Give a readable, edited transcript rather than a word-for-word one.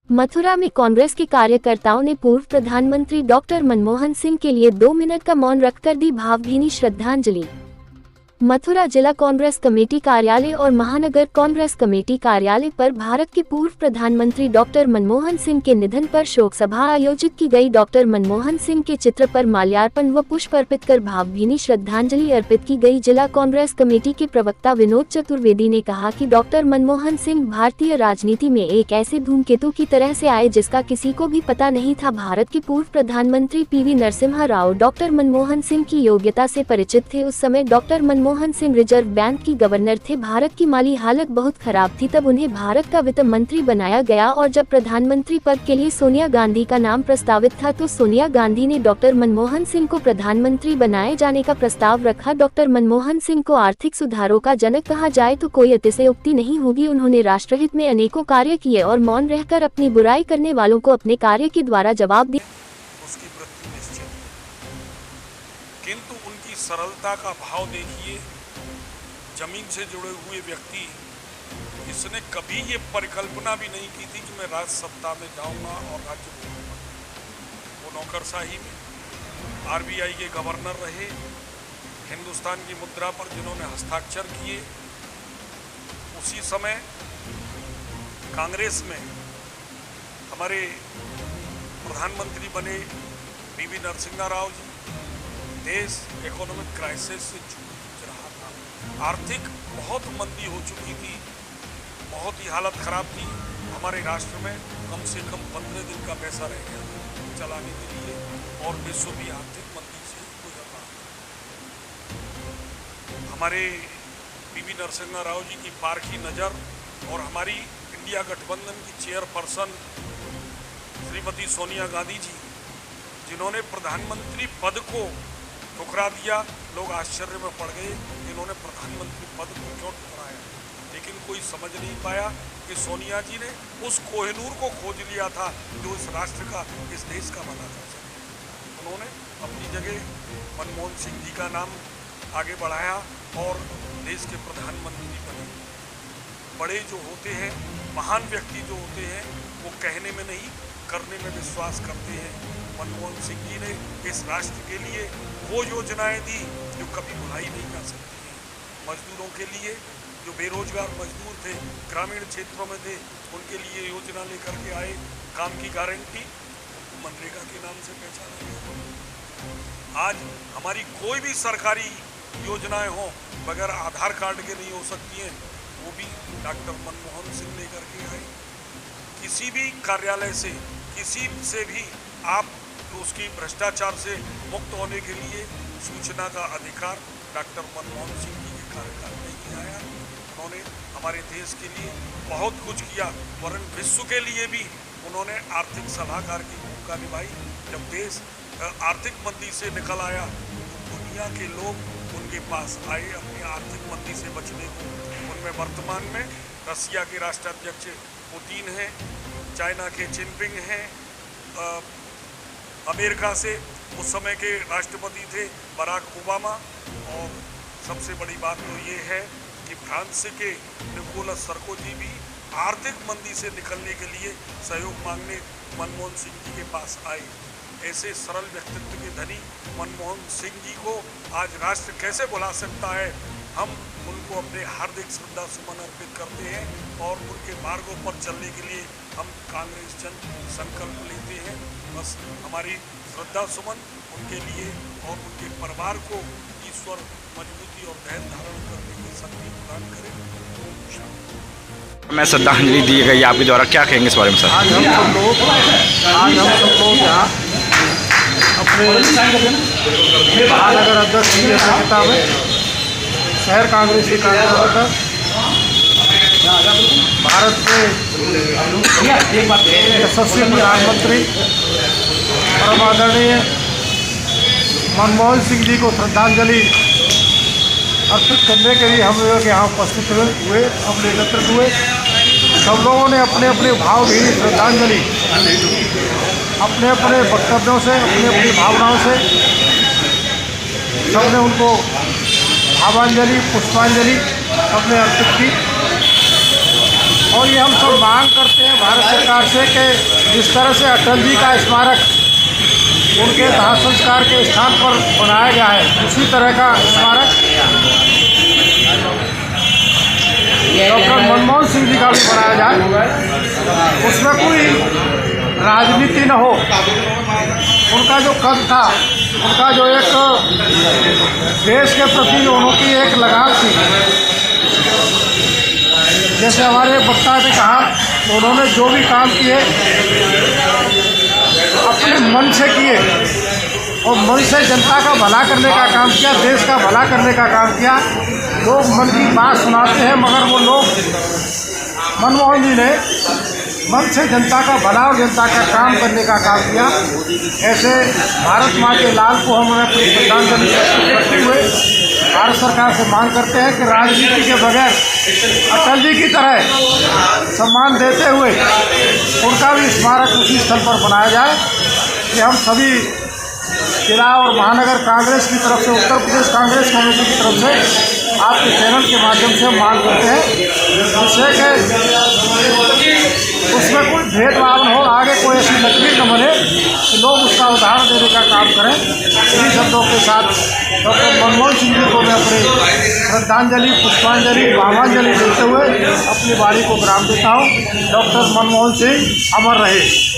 मथुरा में कांग्रेस के कार्यकर्ताओं ने पूर्व प्रधानमंत्री डॉक्टर मनमोहन सिंह के लिए 2 मिनट का मौन रखकर दी भावभीनी श्रद्धांजलि। मथुरा जिला कांग्रेस कमेटी कार्यालय और महानगर कांग्रेस कमेटी कार्यालय पर भारत के पूर्व प्रधानमंत्री डॉक्टर मनमोहन सिंह के निधन पर शोक सभा आयोजित की गई। डॉक्टर मनमोहन सिंह के चित्र पर माल्यार्पण व पुष्प अर्पित कर भावभीनी श्रद्धांजलि अर्पित की गई। जिला कांग्रेस कमेटी के प्रवक्ता विनोद चतुर्वेदी ने कहा कि डॉक्टर मनमोहन सिंह भारतीय राजनीति में एक ऐसे धूमकेतु की तरह से आए जिसका किसी को भी पता नहीं था। भारत के पूर्व प्रधानमंत्री पीवी नरसिम्हा राव डॉक्टर मनमोहन सिंह की योग्यता से परिचित थे। उस समय doctor Manmohan Singh reserve bank की गवर्नर थे। भारत की माली हालत बहुत खराब थी, तब उन्हें भारत का वित्त मंत्री बनाया गया और जब प्रधानमंत्री पद के लिए सोनिया गांधी का नाम प्रस्तावित था तो सोनिया गांधी ने डॉक्टर मनमोहन सिंह को प्रधानमंत्री बनाए जाने का प्रस्ताव रखा। डॉक्टर मनमोहन सिंह को आर्थिक सुधारों का जनक कहा जाए तो कोई अतिशयोक्ति नहीं होगी। उन्होंने राष्ट्रहित में अनेकों कार्य किए और मौन रहकर अपनी बुराई करने वालों को अपने कार्य के द्वारा जवाब दिया। उसकी मृत्यु निश्चित, किंतु उनकी सरलता का भाव देखिए। जमीन से जुड़े हुए व्यक्ति, इसने कभी ये परिकल्पना भी नहीं की थी कि मैं राज सत्ता में जाऊंगा और राज्य बनाऊंगा। वो नौकरशाही में आरबीआई के गवर्नर रहे, हिंदुस्तान की मुद्रा पर जिन्होंने हस्ताक्षर किए। उसी समय कांग्रेस में हमारे प्रधानमंत्री बने पीवी नरसिम्हा राव जी। देश इकोनॉमिक क्राइसिस से जूझ रहा था, आर्थिक बहुत मंदी हो चुकी थी, बहुत ही हालत खराब थी। हमारे राष्ट्र में कम से कम 15 दिन का पैसा रह गया चलाने के लिए और विश्व भी आर्थिक मंदी से गुजर रहा था। हमारे पीवी नरसिम्हा राव जी की पारखी नज़र और हमारी इंडिया गठबंधन की चेयरपर्सन श्रीमती सोनिया गांधी जी, जिन्होंने प्रधानमंत्री पद को ठुकरा दिया। लोग आश्चर्य में पड़ गए, इन्होंने प्रधानमंत्री पद को क्यों ठुकराया, लेकिन कोई समझ नहीं पाया कि सोनिया जी ने उस कोहिनूर को खोज लिया था जो इस राष्ट्र का, इस देश का भला कर सके। उन्होंने अपनी जगह मनमोहन सिंह जी का नाम आगे बढ़ाया और देश के प्रधानमंत्री बने। बड़े जो होते हैं, महान व्यक्ति जो होते हैं, वो कहने में नहीं करने में विश्वास करते हैं। मनमोहन सिंह जी ने इस राष्ट्र के लिए वो योजनाएं दी जो कभी भुलाई नहीं जा सकती हैं। मजदूरों के लिए, जो बेरोजगार मजदूर थे, ग्रामीण क्षेत्रों में थे, उनके लिए योजना लेकर के आए। काम की गारंटी मनरेगा के नाम से पहचाना गया। आज हमारी कोई भी सरकारी योजनाएं हो बगैर आधार कार्ड के नहीं हो सकती हैं, वो भी डॉक्टर मनमोहन सिंह लेकर के आए। किसी भी कार्यालय से, किसी से भी आप तो उसकी भ्रष्टाचार से मुक्त होने के लिए सूचना का अधिकार डॉक्टर मनमोहन सिंह जी के कार्यकाल में ही आया। उन्होंने हमारे देश के लिए बहुत कुछ किया, वरन विश्व के लिए भी उन्होंने आर्थिक सलाहकार की भूमिका निभाई। जब देश आर्थिक मंदी से निकल आया तो दुनिया के लोग उनके पास आए अपनी आर्थिक मंदी से बचने को। उनमें वर्तमान में रसिया के राष्ट्राध्यक्ष पुतिन हैं, चाइना के जिनपिंग हैं, अमेरिका से उस समय के राष्ट्रपति थे बराक ओबामा, और सबसे बड़ी बात तो ये है कि फ्रांस के निकोलस सरकोजी भी आर्थिक मंदी से निकलने के लिए सहयोग मांगने मनमोहन सिंह जी के पास आए। ऐसे सरल व्यक्तित्व के धनी मनमोहन सिंह जी को आज राष्ट्र कैसे भुला सकता है। हम उनको अपने हार्दिक श्रद्धा सुमन अर्पित करते हैं और उनके मार्गों पर चलने के लिए हम कांग्रेस जन संकल्प लेते हैं। बस हमारी श्रद्धा सुमन उनके लिए और उनके परिवार को ईश्वर मजबूती और धैर्य धारण करने की शक्ति प्रदान करें। मैं श्रद्धांजलि दी गई आपके द्वारा, क्या कहेंगे इस बारे में सर? आज हम सब लोग यहाँ अपने महानगर अध्यक्ष की अध्यक्षता में शहर कांग्रेस के कार्यकर्ता पर भारत के यशस्वी प्रधानमंत्री परम आदरणीय मनमोहन सिंह जी को श्रद्धांजलि अर्पित करने के लिए हम लोग यहाँ उपस्थित हुए, हम एकत्रित हुए। सब लोगों ने अपने अपने भावभीनी श्रद्धांजलि अपने अपने वक्तव्यों से, अपनी अपनी भावनाओं से सबने उनको भावांजलि, पुष्पांजलि सबने अर्पित की। और ये हम सब मांग करते हैं भारत सरकार से कि जिस तरह से अटल जी का स्मारक उनके दाह संस्कार के स्थान पर बनाया गया है, उसी तरह का स्मारक डॉक्टर मनमोहन सिंह जी का भी बनाया जाए। उसमें कोई राजनीति न हो। उनका जो कद था, उनका जो एक देश के प्रति जो उनकी एक लगाव थी, जैसे हमारे वक्ता ने कहा, उन्होंने जो भी काम किए अपने मन से किए और मन से जनता का भला करने का काम किया, देश का भला करने का काम किया। लोग मन की बात सुनाते हैं, मगर वो लोग मनमोहन जी ने मन से जनता का भला और जनता का काम करने का काम किया। ऐसे भारत माँ के लाल को हम अपनी श्रद्धांजलि करते हुए भारत सरकार से मांग करते हैं कि राजनीति के बगैर अटल जी की तरह सम्मान देते हुए उनका भी स्मारक उसी स्थल पर बनाया जाए। कि हम सभी जिला और महानगर कांग्रेस की तरफ से, उत्तर प्रदेश कांग्रेस कमेटी की तरफ से आपके चैनल के माध्यम से मांग करते हैं, जिससे कि उसमें कोई भेदभाव न हो, आगे कोई ऐसी लकीर न बने कि लोग उसका उदाहरण देने का काम करें। इन्हीं शब्दों के साथ डॉक्टर मनमोहन सिंह जी को मैं अपनी श्रद्धांजलि, पुष्पांजलि, भावांजलि देते हुए अपनी बारी को विराम देता हूँ। डॉक्टर मनमोहन सिंह अमर रहे।